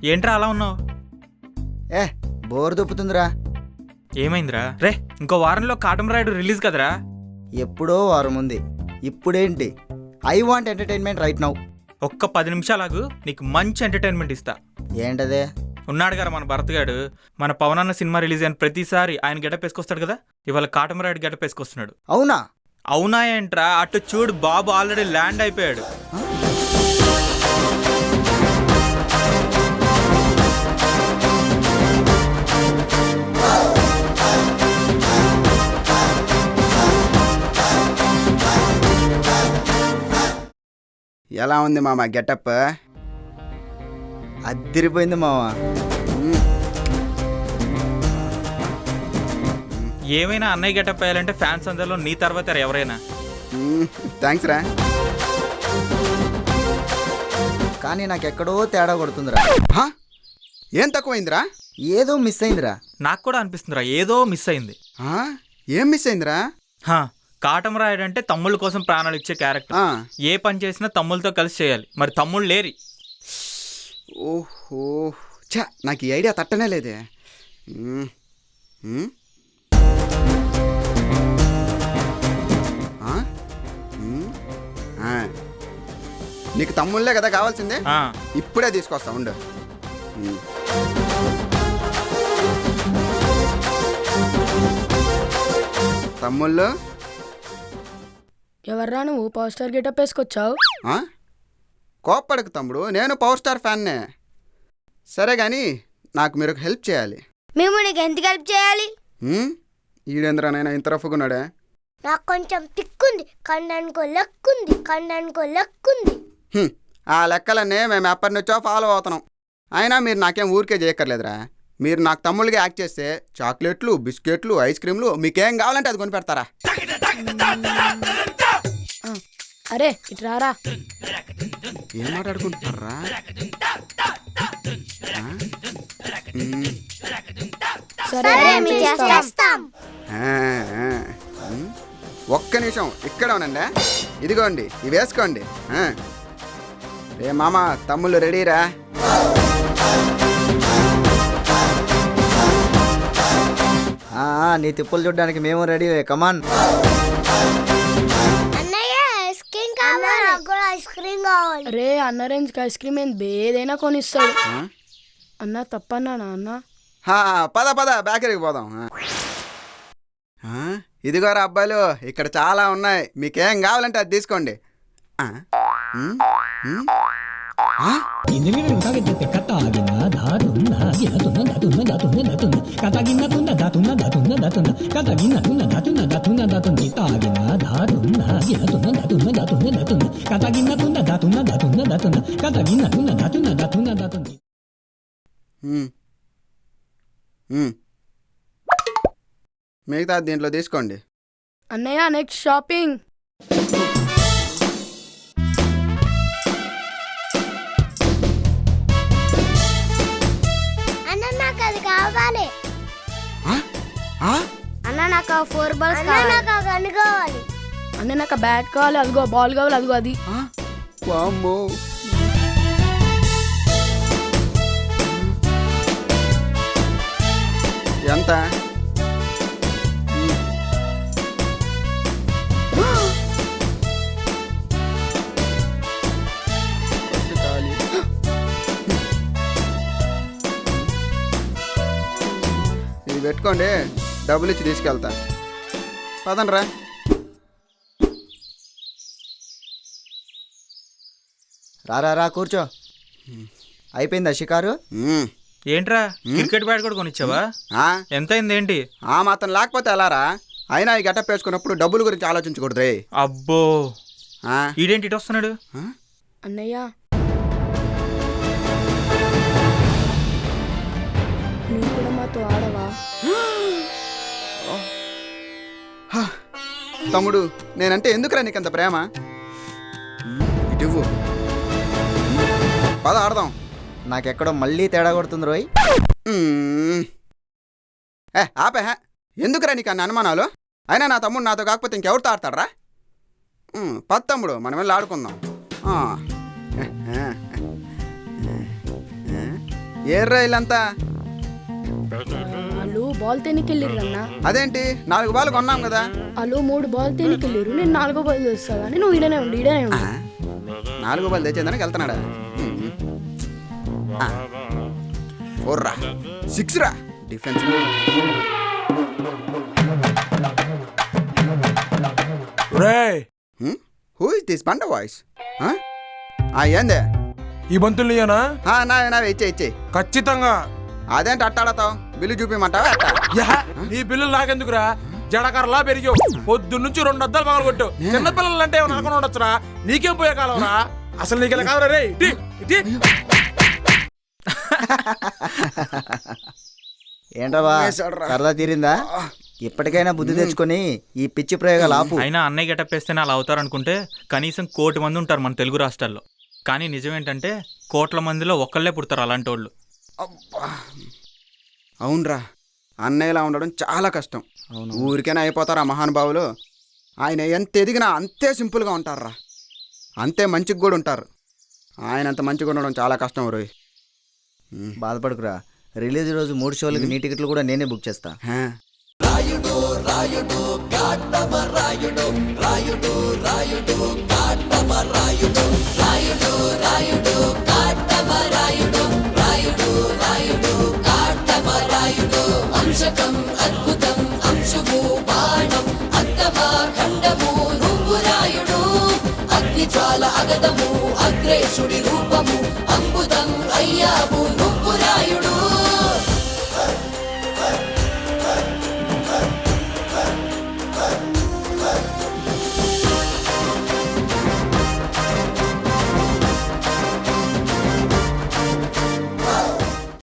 ఏంట్రా అలా ఉన్నావు? ఏ బోర్ దుప్పుతుందిరా. ఏమైందిరా? రే ఇంకో వారంలో కాటమరాయుడు రిలీజ్ కదరా? ఎప్పుడో వారం ఉంది, ఇప్పుడేంటి? I want entertainment right now. ఒక్క 10 నిమిషాలాగు, నీకు మంచి ఎంటర్టైన్మెంట్ ఇస్తా. ఏంటదే? ఉన్నాడు గారు మన భరత్గాడు. మన పవన్ అన్న సినిమా రిలీజ్ అయిన ప్రతిసారి ఆయన గెటప్ వేసుకొస్తాడు కదా, ఇవాళ కాటమరాయుడు గెటప్ వేసుకొస్తున్నాడు. అవునా? అవునా ఏంట్రా? అటు చూడు, బాబు ఆల్రెడీ ల్యాండ్ అయిపోయాడు. ఎలా ఉంది మామ గెటప్? అదిరిపోయింది మావా. ఏమైనా అన్నయ్య గెటప్ వేయాలంటే ఫ్యాన్స్ అందరిలో నీ తర్వాత ఎవరైనా. థ్యాంక్స్ రా. కానీ నాకెక్కడో తేడా కొడుతుందిరా. ఏం తక్కువైందిరా? ఏదో మిస్ అయిందిరా. నాకు కూడా అనిపిస్తుందిరా, ఏదో మిస్ అయింది. ఏం మిస్ అయిందిరా? కాటమరాయుడు అంటే తమ్ముళ్ళ కోసం ప్రాణాలు ఇచ్చే క్యారెక్టర్. ఏ పని చేసినా తమ్ముళ్ళతో కలిసి చేయాలి. మరి తమ్ముళ్ళు లేరి. ఓహో చా, నాకు ఈ ఐడియా తట్టనే లేదే. నీకు తమ్ముళ్ళే కదా కావాల్సిందే, ఇప్పుడే తీసుకొస్తా ఉండు. తమ్ముళ్ళు ఎవర్రా నువ్వు పవర్ స్టార్ గెటప్ వేసుకొచ్చావు? కోప్పడకు తమ్ముడు, నేను పవర్ స్టార్ ఫ్యాన్నే. సరే కానీ నాకు మీరు ఒక హెల్ప్ చేయాలి. మేము నీకు ఎందుకు హెల్ప్ చేయాలి? ఈడేంద్రనైనా ఇంత రఫ్గున్నాడే. నాకు కొంచెం తిక్కుంది, కన్నానుకో లెక్కుంది. ఆ లెక్కలన్నీ మేము ఎప్పటి నుంచో ఫాలో అవుతున్నాం. అయినా మీరు నాకేం ఊరికే చేయక్కర్లేదురా. మీరు నాకు తమ్ముళ్ళకి యాక్ట్ చేస్తే చాక్లెట్లు, బిస్కెట్లు, ఐస్ క్రీమ్లు మీకేం కావాలంటే అది కొని పెడతారా? అరే ఇట్రారా. ఏం మాట్లాడుకుంటారా? ఒక్క నిమిషం ఇక్కడ ఉనండి. ఇదిగోండి, ఇవి వేసుకోండి. రే మామ, తమ్ముళ్ళు రెడీరా? నీ తిప్పులు చూడడానికి మేము రెడీ. కమాన్. రే అన్న రేంజ్కి ఐస్ క్రీమ్ ఏంది? ఏదైనా కొనిస్తాడు. అన్న తప్పన్నా అన్న? పద పద బేకరీకి పోదాం. ఇదిగోరా అబ్బాయిలు, ఇక్కడ చాలా ఉన్నాయి, మీకేం కావాలంటే అది తీసుకోండి. మిగతా దీంట్లో తీసుకోండి. అన్నయ్య నెక్స్ట్ షాపింగ్. అన్న నాకు అది కావాలి. అన్న నాకు 4 బాల్స్ కావాలి. నాకు గన్ కావాలి. అన్న నాకు బ్యాట్ కావాలి, అదిగో బాల్ కావాలి, అదిగో అది. వామ్మో, ఎంత? ఇది పెట్టుకోండి, డబ్బులు ఇచ్చి తీసుకెళ్తా. పదండ్రా. రా కూర్చో. అయిపోయిందా షికారు? ఏంట్రా క్రికెట్ బ్యాట్ కూడా కొనిచ్చావా? ఎంత అయింది ఏంటి? మాత్రం లేకపోతే ఎలారా? అయినా ఈ గెటప్ వేసుకున్నప్పుడు డబ్బుల గురించి ఆలోచించకూడదు. అబ్బో, ఈడేంటి ఇటు వస్తున్నాడు? అన్నయ్య నువ్వు కూడా మాతో ఆడవా? తమ్ముడు, నేనంటే ఎందుకురా నీకంత ప్రేమ? ఇటువ్వు, పద ఆడదాం. నాకెక్కడో మళ్ళీ తేడా కొడుతుంది రోయ్. ఆపే, ఎందుకురా నీకు అన్ని అనుమానాలు? అయినా నా తమ్ముడు నాతో కాకపోతే ఇంకెవరితో ఆడతాడరా? పద తమ్ముడు, మనం వెళ్ళి ఆడుకుందాం. ఏర్రా ఇల్లంతా వాళ్ళు బాల్ తేనికెళ్ళిర్రు అన్న. అదేంటి 4 బాల్ కొన్నాం కదా. వాళ్ళు 3 బాల్ తేనికెళ్ళిర్రు, నేను 4 బాల్ చేస్తా కానీ నువ్వు ఈడనే ఉండు, ఈడనే ఉండు. 4 బాల్ తెచ్చేదానికి వెళ్తున్నాడా? 4 రా, 6 రా డిఫెన్స్. హూ ఇస్ దిస్ బండ వాయిస్? ఏందే ఈ బంతులు నీయనా? నావే ఇచ్చే. ఖచ్చితంగా. అదేంటి అట్టాడతావు? బిల్లు చూపిమంటావా అట్టా? యహ, నీ బిల్లులు నాకెందుకురా? జడకరలా పెరిగావు, పొద్దున్నుంచి 2 అద్దాలు పగలు కొట్టావు. చిన్న పిల్లలు అంటే ఏమైనా అనుకుని ఉండొచ్చురా? నీకేం పోయే కాలం రా? అసలు నీకు ఇలా కాదురా రే. ఏంట్రా సరదా తీరిందా? ఇప్పటికైనా బుద్ధి తెచ్చుకొని ఈ పిచ్చి ప్రయోగాలు ఆపు. అయినా అన్నయ్య గెటప్ వేస్తేనే అలా అవుతారనుకుంటే కనీసం 1 కోటి మంది ఉంటారు మన తెలుగు రాష్ట్రాల్లో. కానీ నిజమేంటంటే 1 కోట్ల మందిలో ఒక్కళ్ళే పుడతారు అలాంటి వాళ్ళు. అవునరా, అన్నయ్యలా ఉండడం చాలా కష్టం. ఊరికైనా అయిపోతారు ఆ మహానుభావులు. ఆయన ఎంత ఎదిగినా అంతే సింపుల్గా ఉంటారా, అంతే మంచిగా కూడా ఉంటారు. ఆయన అంత మంచిగా ఉండడం చాలా కష్టం రోయ్. బాధపడుకురా, రిలీజ్ రోజు 3 షోలకి నీ టికెట్లు కూడా నేనే బుక్ చేస్తా. రాయుడు రాయుడు కాటమ రాయుడు రాయుడు రాయుడు కాటమ రాయుడు రాయుడు రాయుడు కాటమ రాయుడు రాయుడు రాయుడు కాటమ రాయుడు అంశకం అద్భుతం అంశువు బాణం అంతమా ఖండము నువ్వు రాయుడు అగ్ని జ్వాల అగదము అగ్రేసుడి రూపము అంబుదం అయ్యావు